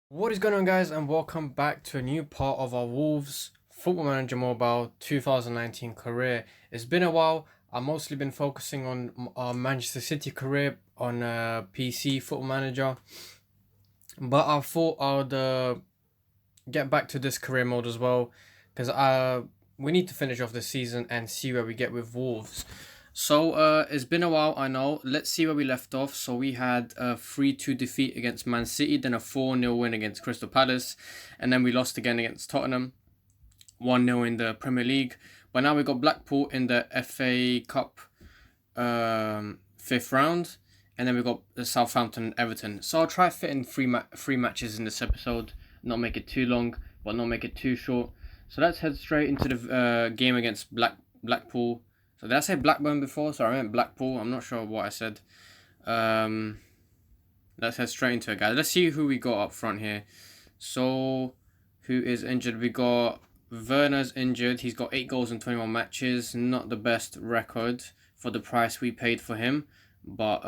What is going on, guys, and welcome back to a new part of our Wolves Football Manager Mobile 2019 career. It's been a while. I've mostly been focusing on our Manchester City career on PC Football Manager, but I thought I'd get back to this career mode as well because we need to finish off the season and see where we get with Wolves. So it's been a while, I know. Let's see where we left off. So we had a 3-2 defeat against Man City, then a 4-0 win against Crystal Palace, and then we lost again against Tottenham, 1-0 in the Premier League. But now we got Blackpool in the FA Cup fifth round, and then we got the Southampton and Everton. So I'll try to fit in three matches in this episode, not make it too long, but not make it too short. So let's head straight into the game against Blackpool. So did I say Blackburn before? Sorry, I meant Blackpool. I'm not sure what I said. Let's head straight into it, guys. Let's see who we got up front here. So, who is injured? We got Werner's injured. He's got 8 goals in 21 matches. Not the best record for the price we paid for him. But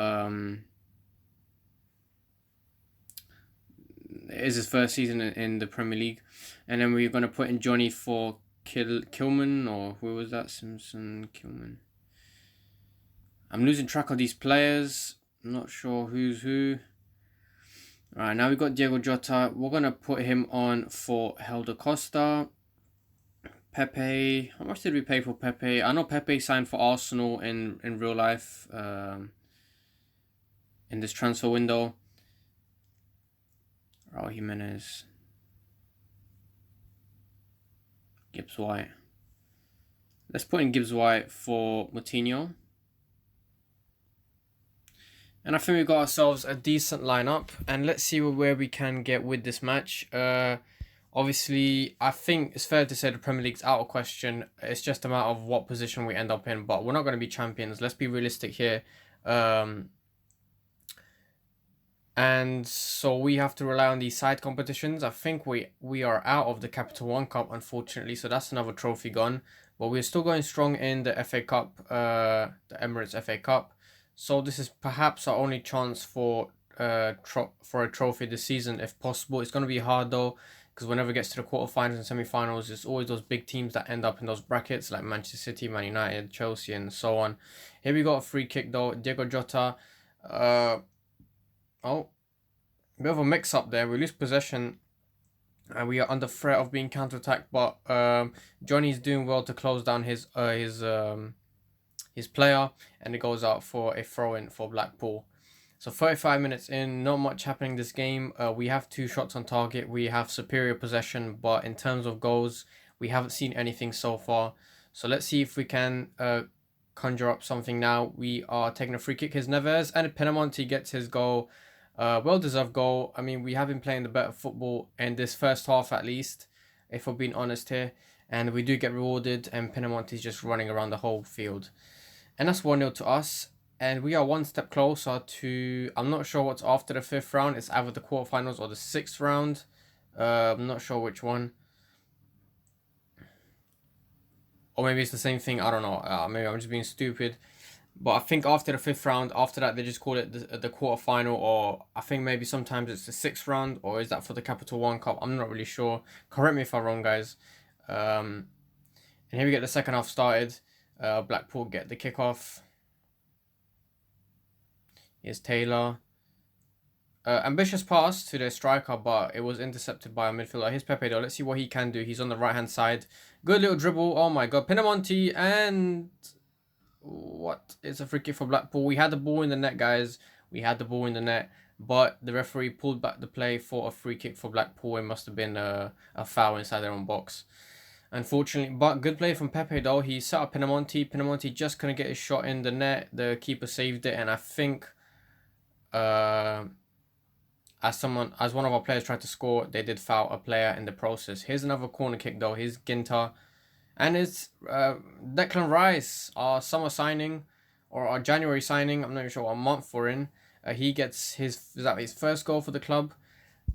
it is his first season in the Premier League. And then we're going to put in Johnny for Kilman, or who was that? Simpson, Kilman. I'm losing track of these players. I'm not sure who's who. Alright, now we've got Diego Jota. We're going to put him on for Helder Costa. Pepe. How much did we pay for Pepe? I know Pepe signed for Arsenal in real life in this transfer window. Raul Jimenez. Gibbs White. Let's put in Gibbs White for Moutinho. And I think we got ourselves a decent lineup. And let's see where we can get with this match. Obviously, I think it's fair to say the Premier League's out of question. It's just a matter of what position we end up in. But we're not going to be champions. Let's be realistic here. And so we have to rely on these side competitions. I think we are out of the Capital One Cup, unfortunately. So that's another trophy gone. But we're still going strong in the FA Cup, the Emirates FA Cup. So this is perhaps our only chance for a trophy this season, if possible. It's going to be hard, though, because whenever it gets to the quarterfinals and semi-finals, it's always those big teams that end up in those brackets, like Manchester City, Man United, Chelsea, and so on. Here we got a free kick, though. Diego Jota. Oh, a bit of a mix-up there. We lose possession, and we are under threat of being counter-attacked. But Johnny's doing well to close down his player, and it goes out for a throw-in for Blackpool. So 35 minutes in, not much happening this game. We have 2 shots on target. We have superior possession, but in terms of goals, we haven't seen anything so far. So let's see if we can conjure up something now. We are taking a free kick. Here's Neves, and Pinamonti gets his goal. Well-deserved goal. I mean, we have been playing the better football in this first half, at least, if we're being honest here. And we do get rewarded, and Pinamonti's just running around the whole field. And that's 1-0 to us. And we are one step closer to... I'm not sure what's after the 5th round. It's either the quarterfinals or the 6th round. I'm not sure which one. Or maybe it's the same thing. I don't know. Maybe I'm just being stupid. But I think after the 5th round, after that, they just call it the quarterfinal. Or I think maybe sometimes it's the 6th round. Or is that for the Capital One Cup? I'm not really sure. Correct me if I'm wrong, guys. And here we get the second half started. Blackpool get the kickoff. Here's Taylor. Ambitious pass to the striker, but it was intercepted by a midfielder. Here's Pepe, though. Let's see what he can do. He's on the right-hand side. Good little dribble. Oh, my God. Pinamonti, and... what? It's a free kick for Blackpool. We had the ball in the net, guys. We had the ball in the net, but the referee pulled back the play for a free kick for Blackpool. It must have been a foul inside their own box, unfortunately. But good play from Pepe, though. He set up Pinamonti. Pinamonti just couldn't get his shot in the net. The keeper saved it, and I think as one of our players tried to score, they did foul a player in the process. Here's another corner kick, though. Here's Ginter. And it's Declan Rice, our summer signing, or our January signing. I'm not even sure what month we're in. He gets his first goal for the club.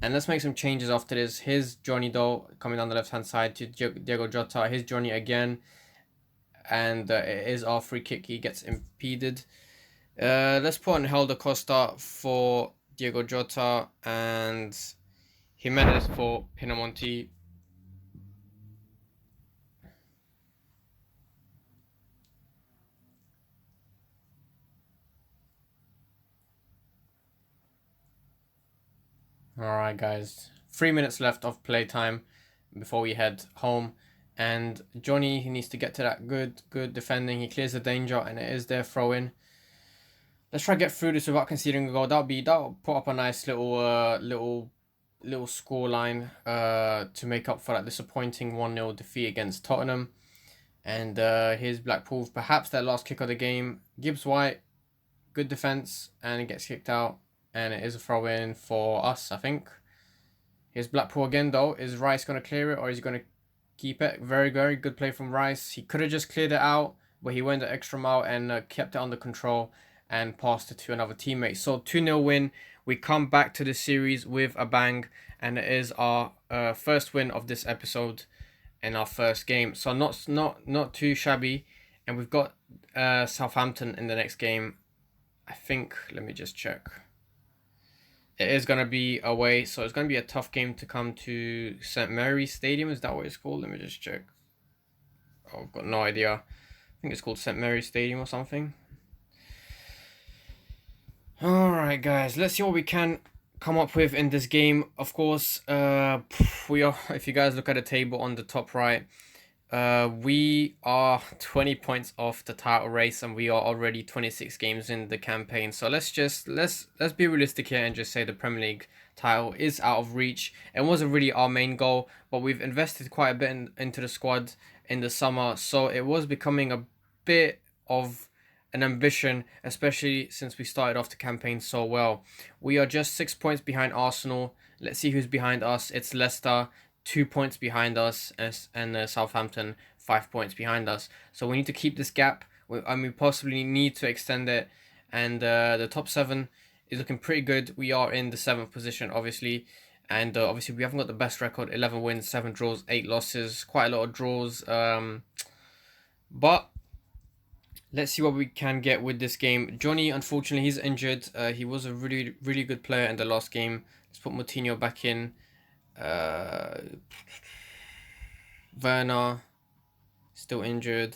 And let's make some changes after this. Here's Johnny, though, coming down the left-hand side to Diego Jota. Here's Johnny again. And it is our free kick. He gets impeded. Let's put on Helder Costa for Diego Jota. And Jimenez for Pinamonti. Alright, guys. 3 minutes left of playtime before we head home. And Johnny, he needs to get to that good defending. He clears the danger, and it is their throw in. Let's try to get through this without conceding a goal. That'll put up a nice little score line to make up for that disappointing 1-0 defeat against Tottenham. And here's Blackpool, perhaps their last kick of the game. Gibbs White, good defense, and it gets kicked out. And it is a throw in for us, I think. Here's Blackpool again, though. Is Rice going to clear it, or is he going to keep it? Very good play from Rice. He could have just cleared it out, but he went the extra mile and kept it under control and passed it to another teammate. So 2-0 win. We come back to the series with a bang, and it is our first win of this episode in our first game. So not too shabby. And we've got Southampton in the next game. I think, let me just check. It is going to be away, so it's going to be a tough game to come to St. Mary's Stadium. Is that what it's called? Let me just check. Oh, I've got no idea. I think it's called St. Mary's Stadium or something. Alright, guys. Let's see what we can come up with in this game. Of course, we are, if you guys look at the table on the top right, we are 20 points off the title race, and we are already 26 games in the campaign. So let's be realistic here and just say the Premier League title is out of reach. It wasn't really our main goal, but we've invested quite a bit into the squad in the summer, so it was becoming a bit of an ambition, especially since we started off the campaign so well. We are just 6 points behind Arsenal. Let's see who's behind us. It's Leicester, 2 points behind us, and Southampton 5 points behind us. So we need to keep this gap, and we possibly need to extend it. And the top 7 is looking pretty good. We are in the 7th position, obviously, and obviously we haven't got the best record. 11 wins, 7 draws, 8 losses, quite a lot of draws. But let's see what we can get with this game. Johnny, unfortunately, he's injured. He was a really good player in the last game. Let's put Moutinho back in. Werner still injured.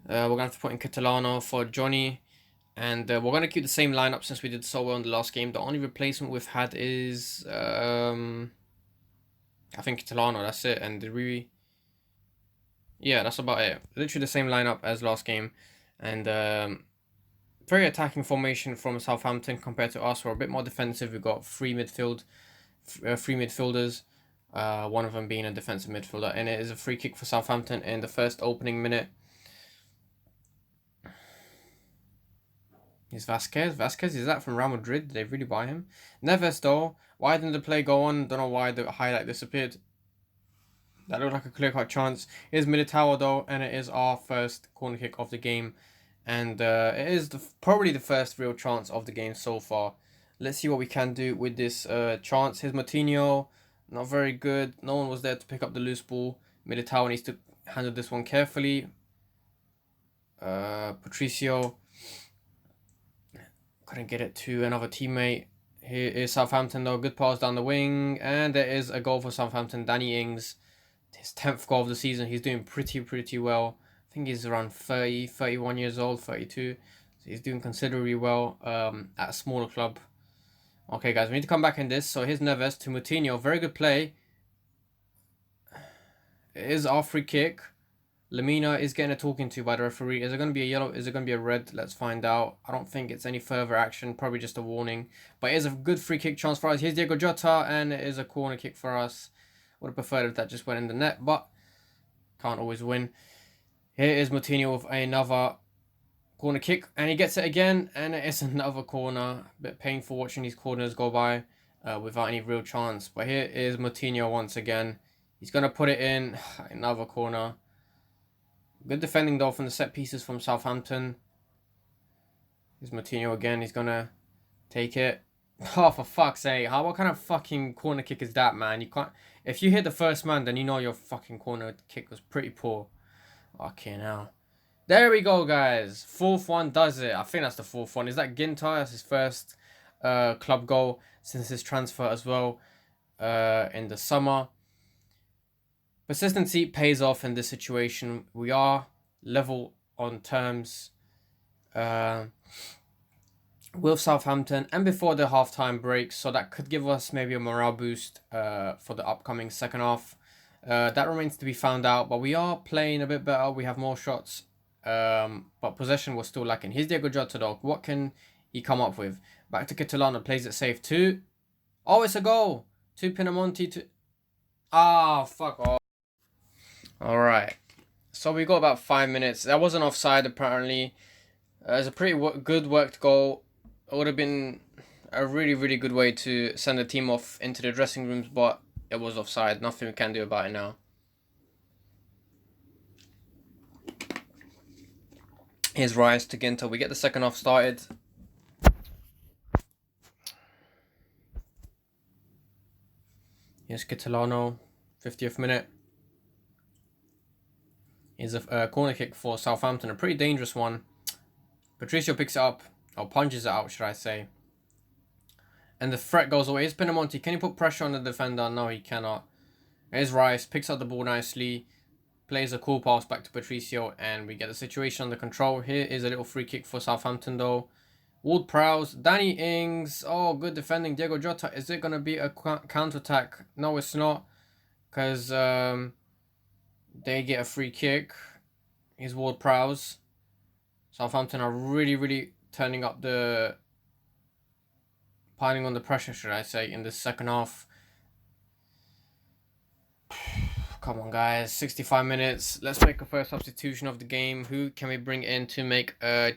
We're gonna have to put in Catalano for Johnny, and we're gonna keep the same lineup since we did so well in the last game. The only replacement we've had is I think Catalano. That's it. And yeah, that's about it. Literally the same lineup as last game, and very attacking formation from Southampton compared to us. We're a bit more defensive. We've got three midfielders, one of them being a defensive midfielder, and it is a free kick for Southampton in the first opening minute. Is Vasquez, is that from Real Madrid? Did they really buy him? Neves, though, why didn't the play go on? Don't know why the highlight disappeared. That looked like a clear-cut chance. Here's Militao, though, and it is our first corner kick of the game. And it is probably the first real chance of the game so far. Let's see what we can do with this chance. Here's Moutinho. Not very good. No one was there to pick up the loose ball. Militao needs to handle this one carefully. Patricio couldn't get it to another teammate. Here is Southampton, though. Good pass down the wing. And there is a goal for Southampton. Danny Ings. His 10th goal of the season. He's doing pretty well. I think he's around 30, 31 years old, 32. So he's doing considerably well at a smaller club. Okay, guys, we need to come back in this. So here's Neves to Moutinho. Very good play. It is our free kick. Lamina is getting a talking to by the referee. Is it going to be a yellow? Is it going to be a red? Let's find out. I don't think it's any further action. Probably just a warning. But it is a good free kick chance for us. Here's Diego Jota, and it is a corner kick for us. Would have preferred if that just went in the net, but can't always win. Here is Moutinho with another corner kick, and he gets it again, and it is another corner. A bit painful watching these corners go by without any real chance. But here is Moutinho once again. He's going to put it in. Another corner. Good defending, though, from the set pieces from Southampton. Here's Moutinho again. He's going to take it. Oh, for fuck's sake. What kind of fucking corner kick is that, man? You can't. If you hit the first man, then you know your fucking corner kick was pretty poor. Okay, now. There we go, guys. Fourth one does it. I think that's the fourth one. Is that Ginter? That's his first. club goal since his transfer as well in the summer. Consistency pays off in this situation. We are level on terms with Southampton and before the halftime break, so that could give us maybe a morale boost for the upcoming second half. That remains to be found out, but we are playing a bit better. We have more shots, but possession was still lacking. Here's Diego Jota though. What can he come up with? Back to Catalano, plays it safe too. Oh, it's a goal. To Pinamonti to... Ah, fuck off. Alright. So we got about 5 minutes. That wasn't offside apparently. It's a pretty good worked goal. It would have been a really, really good way to send the team off into the dressing rooms, but it was offside. Nothing we can do about it now. Here's Rice to Ginter. We get the second half started. Here's Catalano, 50th minute. Here's a corner kick for Southampton, a pretty dangerous one. Patricio picks it up, or punches it out, should I say. And the threat goes away. Here's Pinamonti. Can he put pressure on the defender? No, he cannot. Here's Rice, picks up the ball nicely, plays a cool pass back to Patricio, and we get the situation under control. Here is a little free kick for Southampton though. Ward-Prowse, Danny Ings. Oh, good defending. Diego Jota. Is it going to be a counter-attack? No, it's not. Because they get a free kick. Here's Ward-Prowse. Southampton are really, really turning up the... piling on the pressure, should I say, in the second half. Come on, guys. 65 minutes. Let's make a first substitution of the game. Who can we bring in to make a...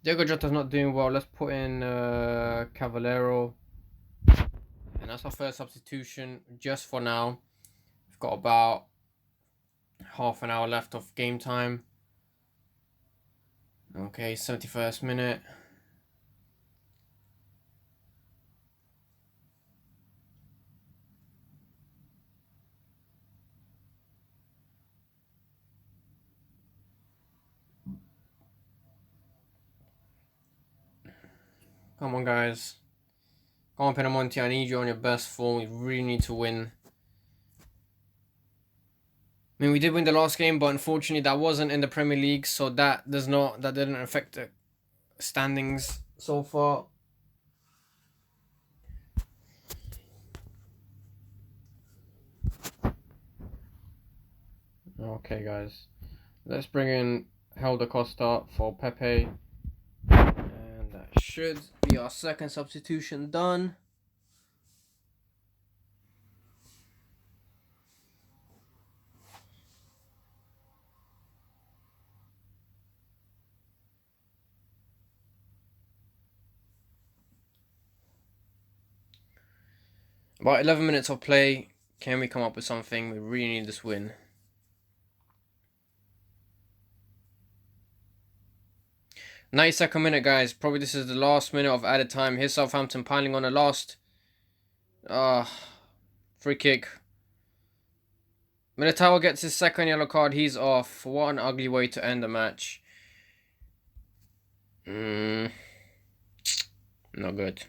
Diego Jota's not doing well. Let's put in Cavallero. And that's our first substitution just for now. We've got about half an hour left of game time. Okay, 71st minute. Come on, guys. Come on, Pinamonti. I need you on your best form. We really need to win. I mean, we did win the last game, but unfortunately that wasn't in the Premier League, so that didn't affect the standings so far. Okay, guys. Let's bring in Helder Costa for Pepe. And that should be our second substitution done. About 11 minutes of play. Can we come up with something? We really need this win. 92nd minute, guys. Probably this is the last minute of added time. Here's Southampton piling on the last. Free kick. Militao gets his second yellow card. He's off. What an ugly way to end the match. Not good.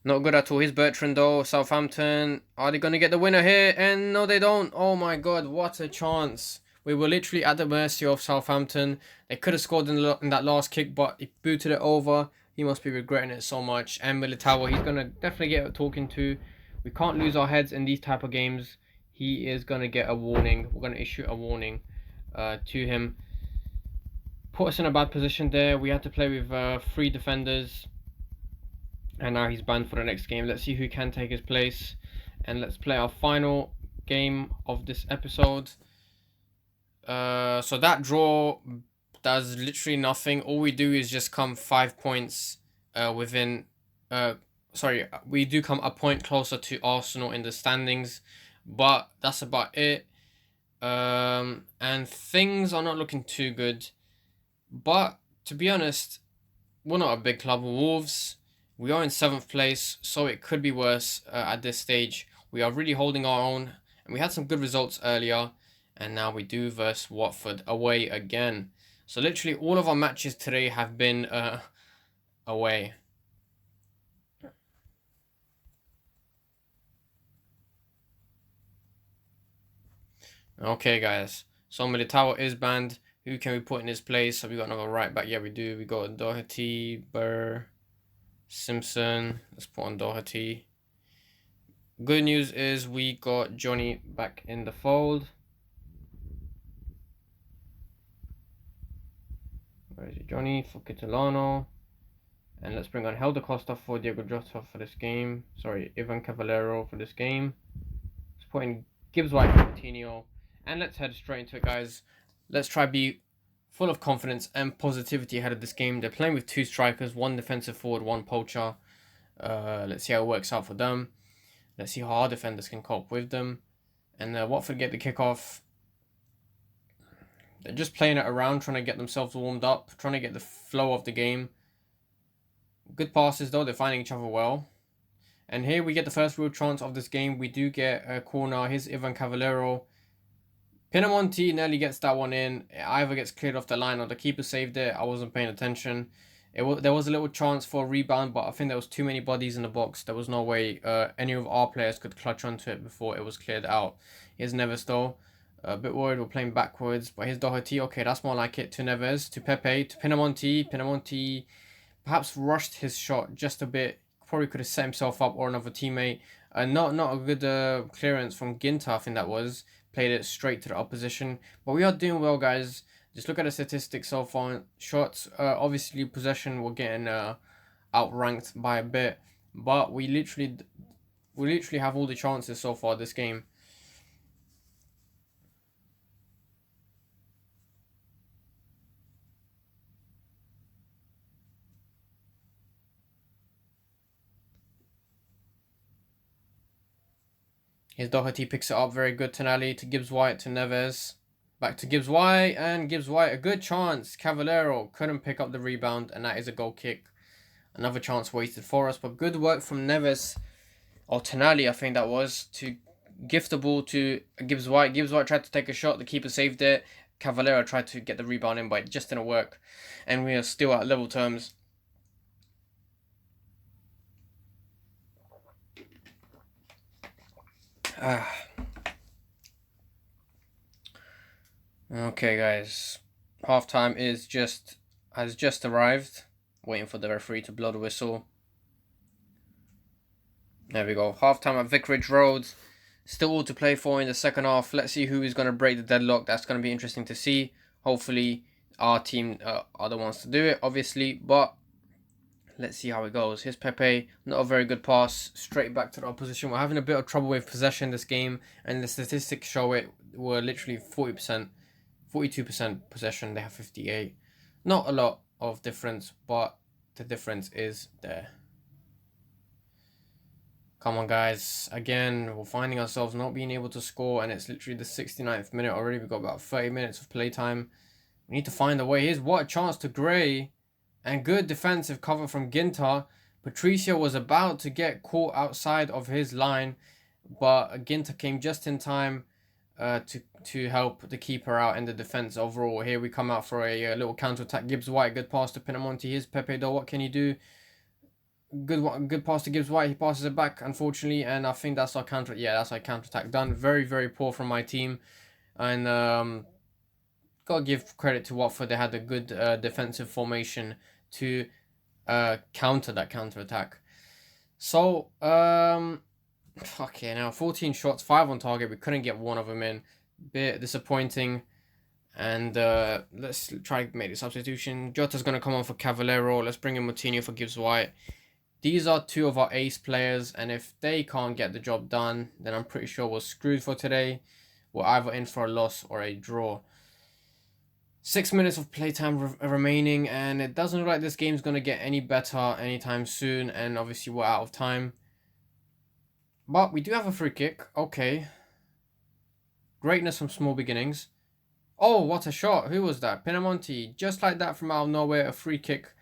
Not good at all. Here's Bertrand though. Southampton. Are they going to get the winner here? And no, they don't. Oh my god, what a chance. We were literally at the mercy of Southampton. They could have scored in that last kick, but he booted it over. He must be regretting it so much. And Militao, he's going to definitely get a talking to. We can't lose our heads in these type of games. He is going to get a warning. We're going to issue a warning to him. Put us in a bad position there. We had to play with 3 defenders. And now he's banned for the next game. Let's see who can take his place. And let's play our final game of this episode. So that draw does literally nothing. All we do is just come 5 points within... we do come a point closer to Arsenal in the standings. But that's about it. And things are not looking too good. But, to be honest, we're not a big club. Wolves, we are in 7th place, so it could be worse at this stage. We are really holding our own. And we had some good results earlier. And now we do versus Watford away again. So literally all of our matches today have been away. Okay, guys. So Militao is banned. Who can we put in his place? So we got another right back. Yeah, we do. We got Doherty, Burr, Simpson. Let's put on Doherty. Good news is we got Johnny back in the fold. Where is he? Johnny for Catalano. And let's bring on Helder Costa for Diego Jota for this game. Sorry, Ivan Cavallero for this game. Let's put in Gibbs White for Coutinho. And let's head straight into it, guys. Let's try be full of confidence and positivity ahead of this game. They're playing with two strikers, one defensive forward, one poacher. Let's see how it works out for them. Let's see how our defenders can cope with them. And Watford get the kickoff. They're just playing it around, trying to get themselves warmed up, trying to get the flow of the game. Good passes though, they're finding each other well. And here we get the first real chance of this game. We do get a corner. Here's Ivan Cavallero. Pinamonti nearly gets that one in. It either gets cleared off the line or the keeper saved it. I wasn't paying attention. There was a little chance for a rebound, but I think there was too many bodies in the box. There was no way any of our players could clutch onto it before it was cleared out. Here's Neves though. A bit worried we're playing backwards, but here's Doherty. Okay, that's more like it. To Neves, to Pepe, to Pinamonti. Pinamonti perhaps rushed his shot just a bit. Probably could have set himself up or another teammate. Not a good clearance from Ginter, I think that was. Played it straight to the opposition. But we are doing well, guys. Just look at the statistics so far. Shots, obviously possession, we're getting outranked by a bit. But we literally have all the chances so far this game. Here's Doherty, picks it up, very good. Tonali to Gibbs White to Neves. Back to Gibbs White, and Gibbs White, a good chance. Cavallero couldn't pick up the rebound, and that is a goal kick. Another chance wasted for us, but good work from Neves, or Tonali, I think that was, to gift the ball to Gibbs White. Gibbs White tried to take a shot, the keeper saved it. Cavallero tried to get the rebound in, but it just didn't work. And we are still at level terms. Okay, guys. Halftime has just arrived. Waiting for the referee to blow the whistle. There we go. Halftime at Vicarage Road. Still all to play for in the second half. Let's see who is going to break the deadlock. That's going to be interesting to see. Hopefully, our team are the ones to do it, obviously. But let's see how it goes. Here's Pepe. Not a very good pass. Straight back to the opposition. We're having a bit of trouble with possession this game. And the statistics show it. We're literally 40%. 42% possession. They have 58%. Not a lot of difference. But the difference is there. Come on, guys. Again, we're finding ourselves not being able to score. And it's literally the 69th minute already. We've got about 30 minutes of playtime. We need to find a way. Here's what a chance to Gray. And good defensive cover from Ginter. Patricio was about to get caught outside of his line, but Ginter came just in time to help the keeper out in the defense overall. Here we come out for a little counter-attack. Gibbs White, good pass to Pinamonti. Here's Pepe though. What can he do? Good pass to Gibbs White. He passes it back, unfortunately, and I think that's our counter. Yeah, that's our counter-attack done. Very, very poor from my team, and gotta give credit to Watford. They had a good defensive formation to counter that counter-attack. So, okay, now 14 shots, 5 on target. We couldn't get one of them in. Bit disappointing. And let's try to make the substitution. Jota's going to come on for Cavallero. Let's bring in Moutinho for Gibbs White. These are two of our ace players, and if they can't get the job done, then I'm pretty sure we're screwed for today. We're either in for a loss or a draw. 6 minutes of playtime remaining, and it doesn't look like this game's going to get any better anytime soon, and obviously we're out of time. But we do have a free kick. Okay. Greatness from small beginnings. Oh, what a shot. Who was that? Pinamonti. Just like that from out of nowhere, a free kick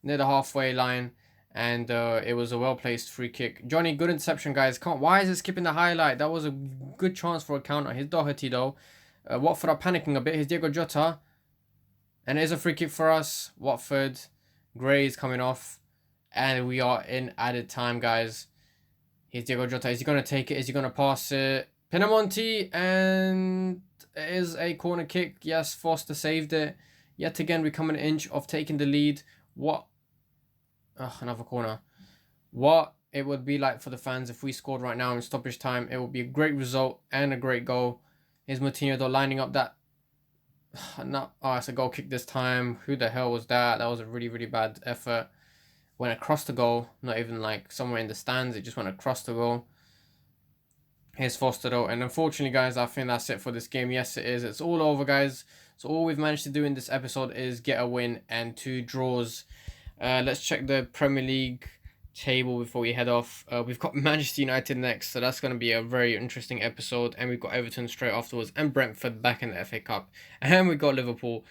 near the halfway line, and it was a well-placed free kick. Johnny, good interception, guys. Why is it skipping the highlight? That was a good chance for a counter. Here's Doherty, though. Watford are panicking a bit. Here's Diego Jota. And it is a free kick for us. Watford. Gray is coming off. And we are in added time, guys. Here's Diego Jota. Is he going to take it? Is he going to pass it? Pinamonti, and it is a corner kick. Yes, Foster saved it. Yet again, we come an inch of taking the lead. What? Another corner. What it would be like for the fans if we scored right now in stoppage time. It would be a great result and a great goal. Here's Moutinho though lining up that. It's a goal kick this time. Who the hell was that? That was a really, really bad effort. Went across the goal, not even like somewhere in the stands. It just went across the goal. Here's Foster though, and unfortunately, guys, I think that's it for this game. Yes, it is. It's all over, guys. So all we've managed to do in this episode is get a win and 2 draws. Let's check the Premier League table before we head off. We've got Manchester United next, so that's going to be a very interesting episode. And we've got Everton straight afterwards, and Brentford back in the FA Cup, and we've got Liverpool.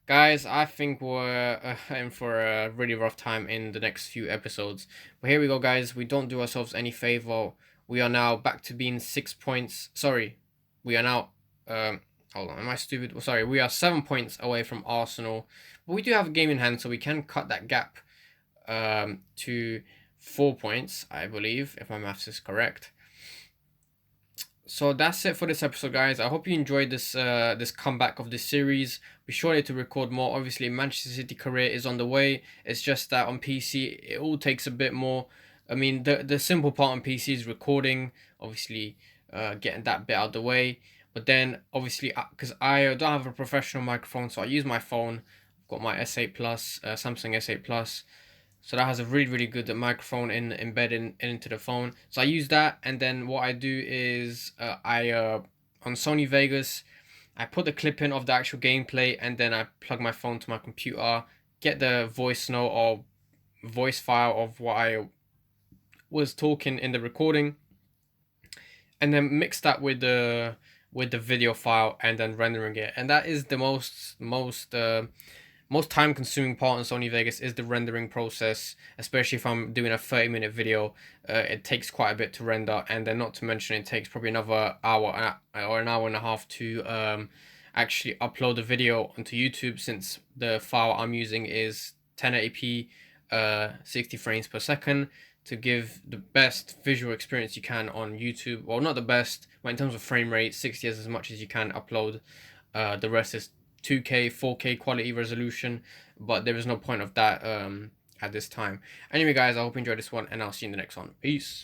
Guys, I think we're in for a really rough time in the next few episodes. But here we go, guys. We don't do ourselves any favor. We are now back to being 6 points. Sorry, we are now. Hold on, am I stupid? Sorry, we are 7 points away from Arsenal, but we do have a game in hand, so we can cut that gap to 4 points, I believe, if my maths is correct. So that's it for this episode, guys. I hope you enjoyed this this comeback of this series. Be sure to record more. Obviously, Manchester City career is on the way. It's just that on PC, it all takes a bit more. I mean, the simple part on PC is recording, obviously, getting that bit out of the way. But then, obviously, because I don't have a professional microphone, so I use my phone. I've got my S8 Plus, Samsung S8 Plus. So that has a really, really good microphone embedded into the phone. So I use that, and then what I do is on Sony Vegas, I put the clip in of the actual gameplay, and then I plug my phone to my computer, get the voice note or voice file of what I was talking in the recording, and then mix that with the video file, and then rendering it. And that is the most time consuming part on Sony Vegas is the rendering process, especially if I'm doing a 30-minute video. It takes quite a bit to render, and then not to mention it takes probably another hour or an hour and a half to actually upload the video onto YouTube, since the file I'm using is 1080p 60 frames per second, to give the best visual experience you can on YouTube. Well, not the best, but in terms of frame rate, 60 is as much as you can upload. The rest is 2K, 4K quality resolution, but there is no point of that at this time. Anyway, guys, I hope you enjoyed this one, and I'll see you in the next one. Peace.